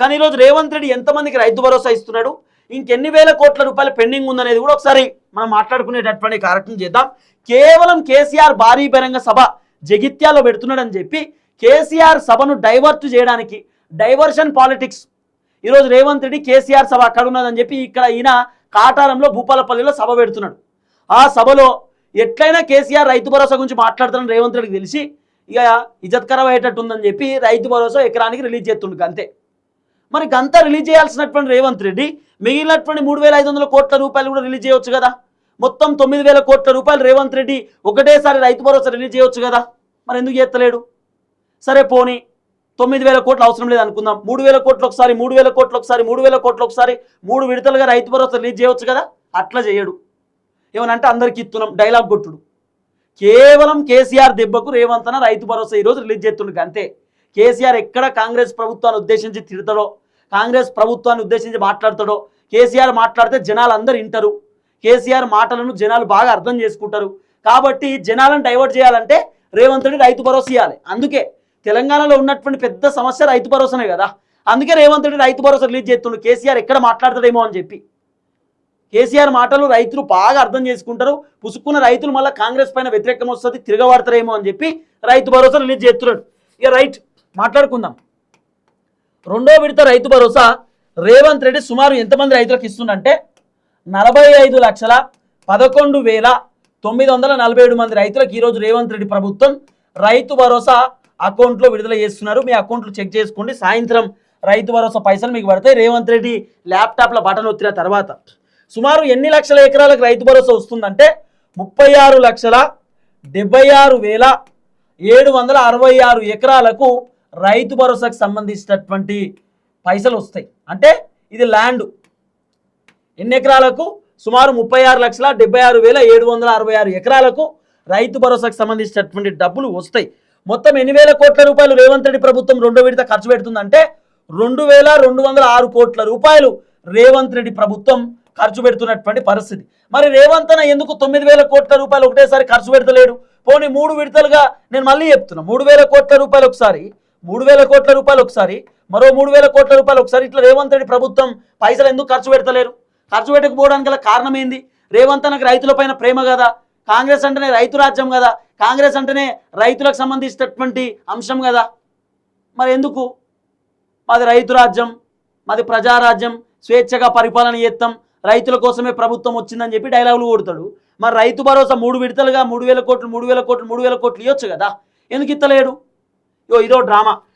కానీ ఈరోజు రేవంత్ రెడ్డి ఎంతమందికి రైతు భరోసా ఇస్తున్నాడు, ఇంకెన్ని వేల కోట్ల రూపాయలు పెండింగ్ ఉందనేది కూడా ఒకసారి మనం మాట్లాడుకునేటటువంటి కార్యక్రమం చేద్దాం. కేవలం కేసీఆర్ భారీ బహిరంగ సభ జగిత్యాలో పెడుతున్నాడని చెప్పి కేసీఆర్ సభను డైవర్ట్ చేయడానికి, డైవర్షన్ పాలిటిక్స్, ఈరోజు రేవంత్ రెడ్డి కేసీఆర్ సభ అక్కడ ఉన్నదని చెప్పి ఇక్కడ ఈయన కాటారంలో భూపాలపల్లిలో సభ పెడుతున్నాడు. ఆ సభలో ఎట్లయినా కేసీఆర్ రైతు భరోసా గురించి మాట్లాడుతున్న రేవంత్ రెడ్డికి తెలిసి ఇక ఇజత్కరం అయ్యేటట్టు ఉందని చెప్పి రైతు భరోసా ఎకరానికి రిలీజ్ చేస్తుండు అంతే. మరి గంతా రిలీజ్ చేయాల్సినటువంటి రేవంత్ రెడ్డి మిగిలినటువంటి 3,500 కోట్ల రూపాయలు కూడా రిలీజ్ చేయవచ్చు కదా. మొత్తం 9,000 కోట్ల రూపాయలు రేవంత్ రెడ్డి ఒకటేసారి రైతు భరోసా రిలీజ్ చేయవచ్చు కదా. మరి ఎందుకు చేస్తలేడు? సరే పోనీ 9,000 కోట్లు అవసరం లేదు అనుకుందాం, 3,000 కోట్లు ఒకసారి, 3,000 కోట్లు ఒకసారి, 3,000 కోట్లు ఒకసారి, 3 విడతలుగా రైతు భరోసా రిలీజ్ చేయవచ్చు కదా. అట్లా చేయడు. ఏమనంటే అందరికి ఇస్తున్నాం డైలాగ్ కొట్టుడు. కేవలం కేసీఆర్ దెబ్బకు రేవంత్ అన్న రైతు భరోసా ఈరోజు రిలీజ్ చేస్తుండగా అంతే. కేసీఆర్ ఎక్కడ కాంగ్రెస్ ప్రభుత్వాన్ని ఉద్దేశించి తిడతాడో, కాంగ్రెస్ ప్రభుత్వాన్ని ఉద్దేశించి మాట్లాడతాడో, కేసీఆర్ మాట్లాడితే జనాలు అందరు వింటారు, కేసీఆర్ మాటలను జనాలు బాగా అర్థం చేసుకుంటారు. కాబట్టి జనాలను డైవర్ట్ చేయాలంటే రేవంత్ రెడ్డి రైతు భరోసా ఇవ్వాలి. అందుకే తెలంగాణలో ఉన్నటువంటి పెద్ద సమస్య రైతు భరోసానే కదా. అందుకే రేవంత్ రెడ్డి రైతు భరోసా రిలీజ్ చేస్తుండు, కేసీఆర్ ఎక్కడ మాట్లాడతాడేమో అని చెప్పి. కేసీఆర్ మాటలు రైతులు బాగా అర్థం చేసుకుంటారు, పుసుక్కున్న రైతులు మళ్ళీ కాంగ్రెస్ పైన వ్యతిరేకం వస్తుంది, తిరగబడతారేమో అని చెప్పి రైతు భరోసా రిలీజ్ చేస్తున్నాడు. ఇక రైట్ మాట్లాడుకుందాం. రెండో విడత రైతు భరోసా రేవంత్ రెడ్డి సుమారు ఎంతమంది రైతులకు ఇస్తుందంటే 45,11,947 మంది రైతులకు ఈరోజు రేవంత్ రెడ్డి ప్రభుత్వం రైతు భరోసా అకౌంట్లో విడుదల చేస్తున్నారు. మీ అకౌంట్లు చెక్ చేసుకోండి, సాయంత్రం రైతు భరోసా పైసలు మీకు పడతాయి. రేవంత్ రెడ్డి ల్యాప్టాప్లో బటన్ వచ్చిన తర్వాత సుమారు ఎన్ని లక్షల ఎకరాలకు రైతు భరోసా వస్తుందంటే 36,76,766 ఎకరాలకు రైతు భరోసాకు సంబంధించినటువంటి పైసలు వస్తాయి. అంటే ఇది ల్యాండ్ ఎన్ని ఎకరాలకు, సుమారు 36,76,766 ఎకరాలకు రైతు భరోసాకు సంబంధించినటువంటి డబ్బులు వస్తాయి. మొత్తం ఎన్ని వేల కోట్ల రూపాయలు రేవంత్ రెడ్డి ప్రభుత్వం రెండో విడత ఖర్చు పెడుతుందంటే 2,206 కోట్ల రూపాయలు రేవంత్ రెడ్డి ప్రభుత్వం ఖర్చు పెడుతున్నటువంటి పరిస్థితి. మరి రేవంత్ అన్న ఎందుకు 9,000 కోట్ల రూపాయలు ఒకటేసారి ఖర్చు పెడతలేడు? పోనీ 3 విడతలుగా, నేను మళ్ళీ చెప్తున్నా, 3,000 కోట్ల రూపాయలు ఒకసారి, 3,000 కోట్ల రూపాయలు ఒకసారి, మరో 3,000 కోట్ల రూపాయలు ఒకసారి, ఇట్లా రేవంత్ రెడ్డి ప్రభుత్వం పైసలు ఎందుకు ఖర్చు పెడతలేరు? ఖర్చు పెట్టకపోవడానికి గల కారణం ఏంది? రేవంత్ అన్నకు రైతుల పైన ప్రేమ కదా, కాంగ్రెస్ అంటేనే రైతు రాజ్యం కదా, కాంగ్రెస్ అంటేనే రైతులకు సంబంధించినటువంటి అంశం కదా. మరి ఎందుకు? మాది రైతు రాజ్యం, మాది ప్రజారాజ్యం, స్వేచ్ఛగా పరిపాలన చేస్తాం, రైతుల కోసమే ప్రభుత్వం వచ్చిందని చెప్పి డైలాగులు కొడతాడు. మరి రైతు భరోసా 3 విడతలుగా 3,000 కోట్లు 3,000 కోట్లు 3,000 కోట్లు ఇవ్వచ్చు కదా, ఎందుకు ఇస్తలేడు? ఇదో డ్రామా.